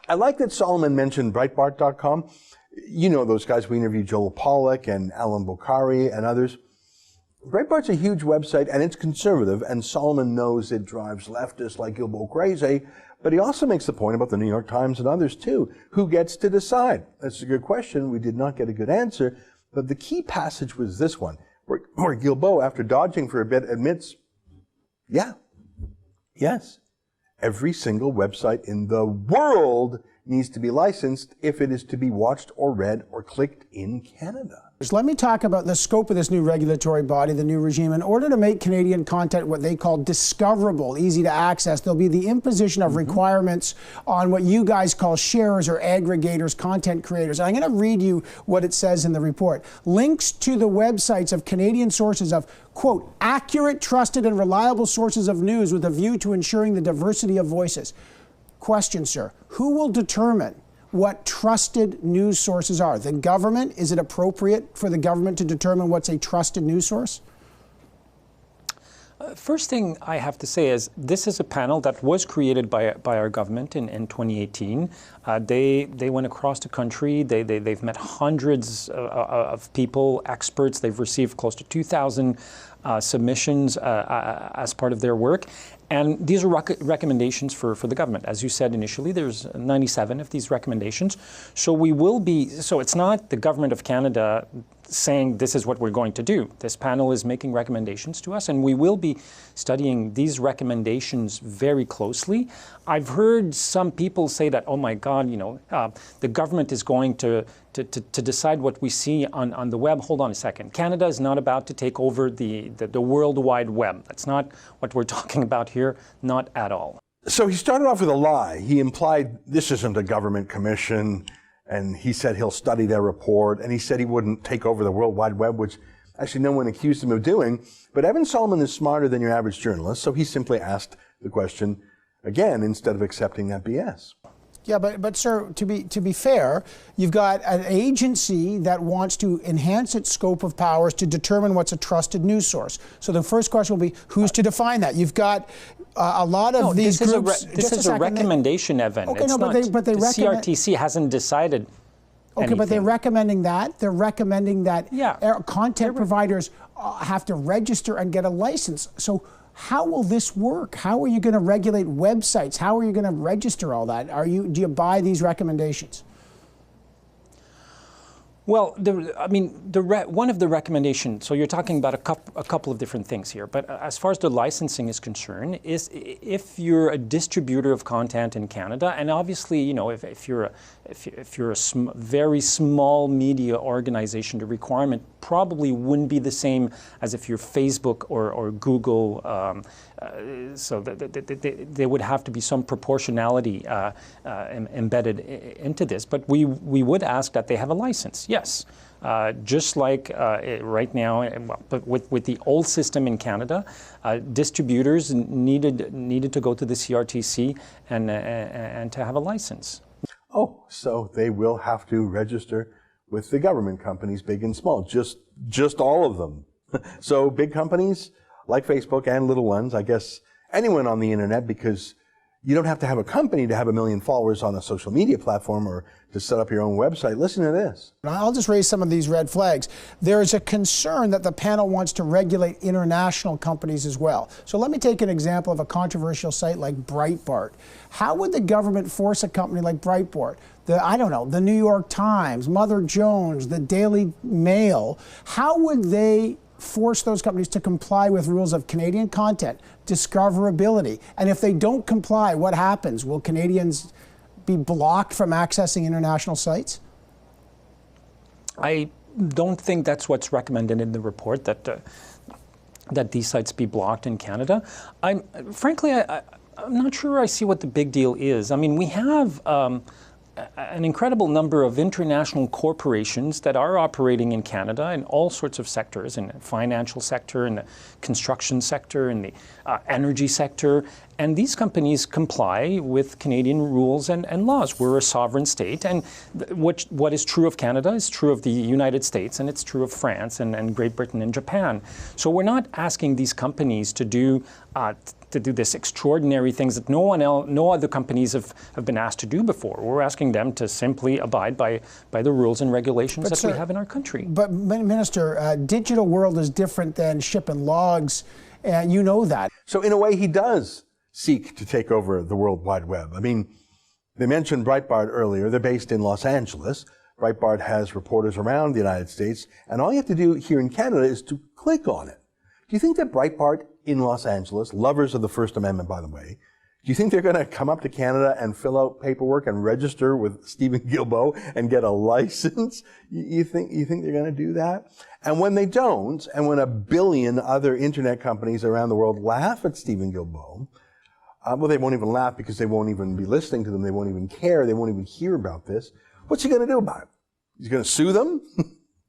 I like that Solomon mentioned Breitbart.com. You know those guys. We interviewed Joel Pollack and Alan Bokhari and others. Breitbart's a huge website, and it's conservative, and Solomon knows it drives leftists like Guilbeault crazy, but he also makes the point about the New York Times and others, too. Who gets to decide? That's a good question. We did not get a good answer, but the key passage was this one, where Guilbeault, after dodging for a bit, admits, yes, every single website in the world needs to be licensed if it is to be watched or read or clicked in Canada. Let me talk about the scope of this new regulatory body, the new regime. In order to make Canadian content what they call discoverable, easy to access, there'll be the imposition of requirements on what you guys call sharers or aggregators, content creators. I'm going to read you what it says in the report. Links to the websites of Canadian sources of, quote, accurate, trusted, and reliable sources of news with a view to ensuring the diversity of voices. Question, sir. Who will determine what trusted news sources are? The government? Is it appropriate for the government to determine what's a trusted news source? First thing I have to say is this is a panel that was created by our government in 2018. They went across the country. They've met hundreds of people, experts. They've received close to 2,000 submissions as part of their work. And these are recommendations for the government. As you said initially, there's 97 of these recommendations. So it's not the government of Canada saying this is what we're going to do. This panel is making recommendations to us, and we will be studying these recommendations very closely. I've heard some people say that, oh my God, the government is going to decide what we see on the web. Hold on a second. Canada is not about to take over the World Wide Web. That's not what we're talking about here, not at all. So he started off with a lie. He implied this isn't a government commission, and he said he'll study their report, and he said he wouldn't take over the World Wide Web, which actually no one accused him of doing. But Evan Solomon is smarter than your average journalist, so he simply asked the question again instead of accepting that BS. Yeah, but sir, to be fair, you've got an agency that wants to enhance its scope of powers to determine what's a trusted news source. So the first question will be, who's to define that? You've got a lot of these groups. This is a recommendation, Evan. Okay, it's no, but the CRTC hasn't decided. Okay, anything. But they're recommending that. They're recommending that content providers have to register and get a license. So how will this work? How are you going to regulate websites? How are you going to register all that? Do you buy these recommendations? Well, one of the recommendations, so you're talking about a couple of different things here, but as far as the licensing is concerned, is if you're a distributor of content in Canada, and obviously, if you're a very small media organization, the requirement probably wouldn't be the same as if you're Facebook or Google. So there would have to be some proportionality embedded into this, but we would ask that they have a license. Yes, just like right now, but with the old system in Canada, distributors needed to go to the CRTC and to have a license. Oh, so they will have to register with the government companies, big and small, just all of them. So big companies like Facebook and little ones, I guess anyone on the internet, because you don't have to have a company to have 1 million followers on a social media platform or to set up your own website. Listen to this. I'll just raise some of these red flags. There is a concern that the panel wants to regulate international companies as well. So let me take an example of a controversial site like Breitbart. How would the government force a company like Breitbart, the New York Times, Mother Jones, the Daily Mail, how would they force those companies to comply with rules of Canadian content, discoverability? And if they don't comply, what happens? Will Canadians be blocked from accessing international sites? I don't think that's what's recommended in the report, that these sites be blocked in Canada. I'm not sure I see what the big deal is. I mean, we have an incredible number of international corporations that are operating in Canada in all sorts of sectors, in the financial sector, in the construction sector, in the energy sector. And these companies comply with Canadian rules and laws. We're a sovereign state. And what is true of Canada is true of the United States, and it's true of France and Great Britain and Japan. So we're not asking these companies to to do this extraordinary things that no other companies have been asked to do before. We're asking them to simply abide by the rules and regulations that we have in our country. But Minister, digital world is different than shipping logs, and you know that. So in a way, he does seek to take over the World Wide Web. I mean, they mentioned Breitbart earlier. They're based in Los Angeles. Breitbart has reporters around the United States, and all you have to do here in Canada is to click on it. Do you think that Breitbart in Los Angeles, lovers of the First Amendment, by the way, do you think they're going to come up to Canada and fill out paperwork and register with Stephen Guilbeault and get a license? You think they're going to do that? And when they don't, and when 1 billion other internet companies around the world laugh at Stephen Guilbeault, well, they won't even laugh because they won't even be listening to them. They won't even care. They won't even hear about this. What's he going to do about it? He's going to sue them?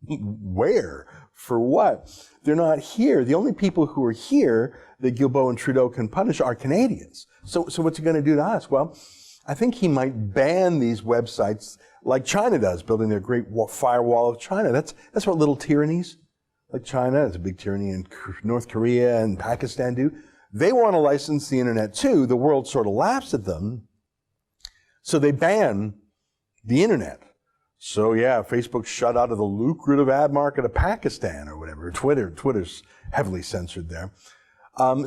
Where? For what? They're not here. The only people who are here that Guilbeault and Trudeau can punish are Canadians. So what's he going to do to us? Well, I think he might ban these websites like China does, building their great firewall of China. That's what little tyrannies like China, it's a big tyranny in North Korea and Pakistan do. They want to license the internet too. The world sort of laughs at them. So they ban the internet. So yeah, Facebook's shut out of the lucrative ad market of Pakistan or whatever. Twitter's heavily censored there.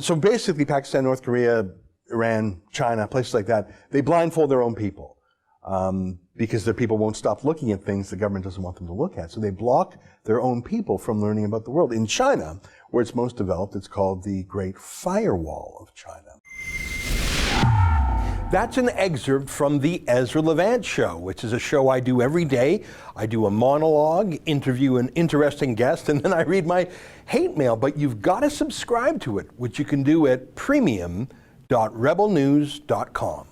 So basically Pakistan, North Korea, Iran, China, places like that, they blindfold their own people. Because their people won't stop looking at things the government doesn't want them to look at. So they block their own people from learning about the world. In China, where it's most developed, it's called the Great Firewall of China. That's an excerpt from the Ezra Levant Show, which is a show I do every day. I do a monologue, interview an interesting guest, and then I read my hate mail. But you've got to subscribe to it, which you can do at premium.rebelnews.com.